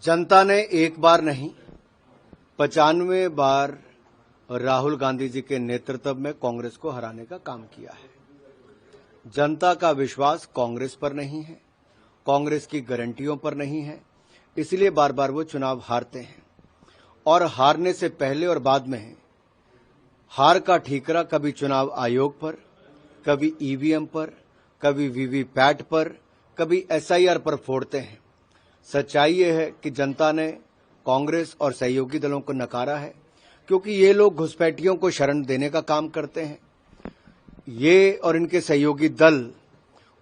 जनता ने एक बार नहीं 95 बार राहुल गांधी जी के नेतृत्व में कांग्रेस को हराने का काम किया है। जनता का विश्वास कांग्रेस पर नहीं है, कांग्रेस की गारंटियों पर नहीं है, इसलिए बार बार वो चुनाव हारते हैं और हारने से पहले और बाद में है। हार का ठीकरा कभी चुनाव आयोग पर, कभी ईवीएम पर, कभी वीवीपैट पर, कभी एसआईआर पर फोड़ते हैं। सच्चाई ये है कि जनता ने कांग्रेस और सहयोगी दलों को नकारा है, क्योंकि ये लोग घुसपैठियों को शरण देने का काम करते हैं। ये और इनके सहयोगी दल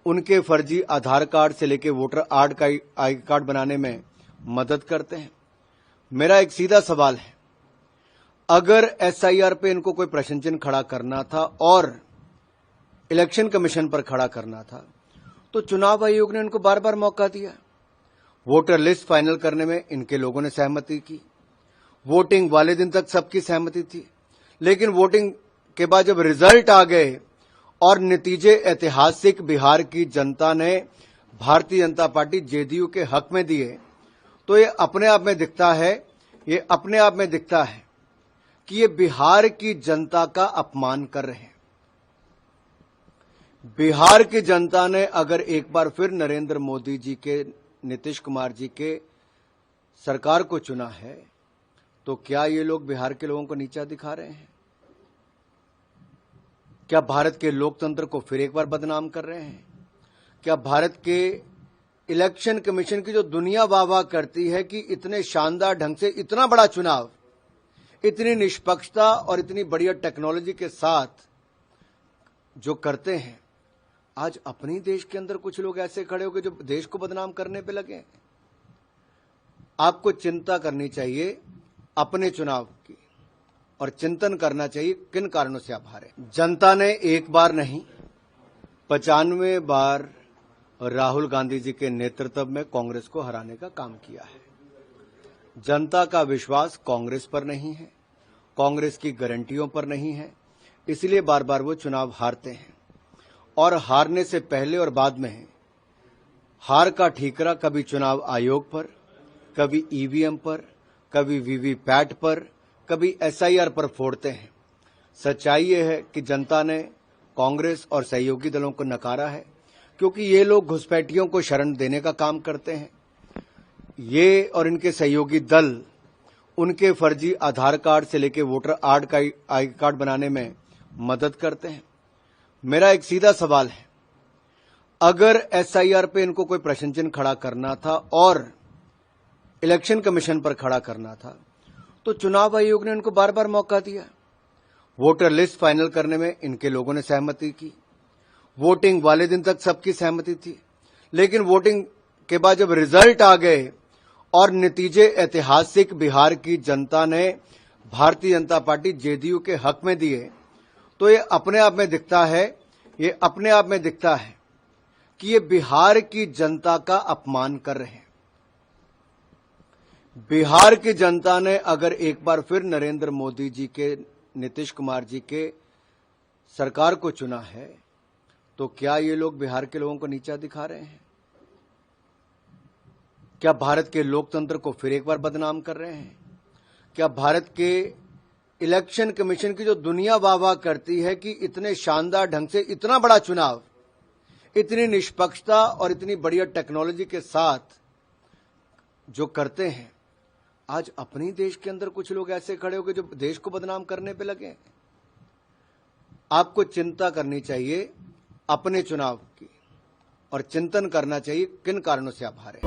उनके फर्जी आधार कार्ड से लेकर वोटर आई कार्ड बनाने में मदद करते हैं। मेरा एक सीधा सवाल है, अगर एसआईआर पे इनको कोई प्रश्न चिन्ह खड़ा करना था और इलेक्शन कमीशन पर खड़ा करना था, तो चुनाव आयोग ने इनको बार बार मौका दिया। वोटर लिस्ट फाइनल करने में इनके लोगों ने सहमति की, वोटिंग वाले दिन तक सबकी सहमति थी, लेकिन वोटिंग के बाद जब रिजल्ट आ गए और नतीजे ऐतिहासिक बिहार की जनता ने भारतीय जनता पार्टी जेडीयू के हक में दिए, तो ये अपने आप में दिखता है कि ये बिहार की जनता का अपमान कर रहे हैं। बिहार की जनता ने अगर एक बार फिर नरेंद्र मोदी जी के, नीतीश कुमार जी के सरकार को चुना है, तो क्या ये लोग बिहार के लोगों को नीचा दिखा रहे हैं? क्या भारत के लोकतंत्र को फिर एक बार बदनाम कर रहे हैं? क्या भारत के इलेक्शन कमीशन की जो दुनिया वाह करती है कि इतने शानदार ढंग से इतना बड़ा चुनाव, इतनी निष्पक्षता और इतनी बढ़िया टेक्नोलॉजी के साथ जो करते हैं, आज अपनी देश के अंदर कुछ लोग ऐसे खड़े हो गए जो देश को बदनाम करने पे लगे हैं? आपको चिंता करनी चाहिए अपने चुनाव की और चिंतन करना चाहिए किन कारणों से आप हारे। जनता ने एक बार नहीं 95 बार राहुल गांधी जी के नेतृत्व में कांग्रेस को हराने का काम किया है। जनता का विश्वास कांग्रेस पर नहीं है, कांग्रेस की गारंटियों पर नहीं है, इसलिए बार बार वो चुनाव हारते हैं और हारने से पहले और बाद में है। हार का ठीकरा कभी चुनाव आयोग पर, कभी ईवीएम पर, कभी वीवीपैट पर, कभी एसआईआर पर फोड़ते हैं। सच्चाई ये है कि जनता ने कांग्रेस और सहयोगी दलों को नकारा है, क्योंकि ये लोग घुसपैठियों को शरण देने का काम करते हैं। ये और इनके सहयोगी दल उनके फर्जी आधार कार्ड से लेकर वोटर आई कार्ड बनाने में मदद करते हैं। मेरा एक सीधा सवाल है, अगर एसआईआर पे इनको कोई प्रश्न चिन्ह खड़ा करना था और इलेक्शन कमीशन पर खड़ा करना था, तो चुनाव आयोग ने इनको बार बार मौका दिया। वोटर लिस्ट फाइनल करने में इनके लोगों ने सहमति की, वोटिंग वाले दिन तक सबकी सहमति थी, लेकिन वोटिंग के बाद जब रिजल्ट आ गए और नतीजे ऐतिहासिक बिहार की जनता ने भारतीय जनता पार्टी जेडीयू के हक में दिए, तो ये अपने आप में दिखता है कि ये बिहार की जनता का अपमान कर रहे हैं। बिहार की जनता ने अगर एक बार फिर नरेंद्र मोदी जी के, नीतीश कुमार जी के सरकार को चुना है, तो क्या ये लोग बिहार के लोगों को नीचा दिखा रहे हैं? क्या भारत के लोकतंत्र को फिर एक बार बदनाम कर रहे हैं? क्या भारत के इलेक्शन कमीशन की जो दुनिया वाह करती है कि इतने शानदार ढंग से इतना बड़ा चुनाव, इतनी निष्पक्षता और इतनी बढ़िया टेक्नोलॉजी के साथ जो करते हैं, आज अपनी देश के अंदर कुछ लोग ऐसे खड़े हो गए जो देश को बदनाम करने पे लगे हैं? आपको चिंता करनी चाहिए अपने चुनाव की और चिंतन करना चाहिए किन कारणों से आप हारे।